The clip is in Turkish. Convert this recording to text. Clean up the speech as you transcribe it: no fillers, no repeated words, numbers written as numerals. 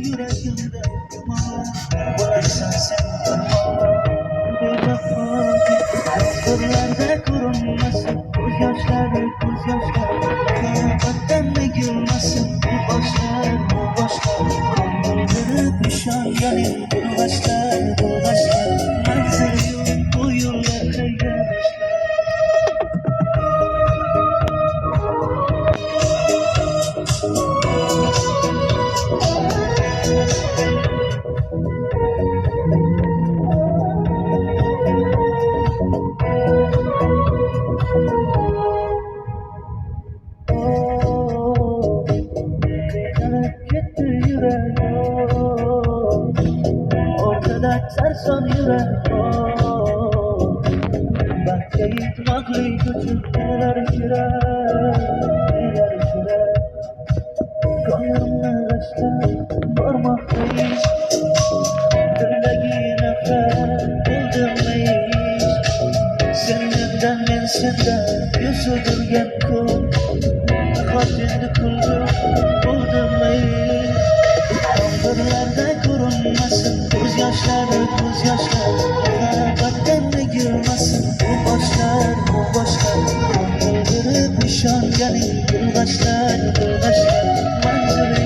yüreğimde duman. Varsan sen bir defa yağmurlarda kurulmasın gözyaşları Kabahattan da gülmesin bu başlar Kandırıp nişanlanıp bu başlar Manzarayım bu yollar kayar gitti yüreğim ortada sarsan yüreğim bahçe yıkmaklı küçük neler sürer gönlümle başlar varmaktayız dileği nefret buldurmayız senden ben senden yüzüdürgen kul kalbinde kuldu buldurmayız Yağmurlarda kurulmasın gözyaşları Kabahattan da gülmesin bu başlar Kandırıp nişanlanıp bu başlar Manzara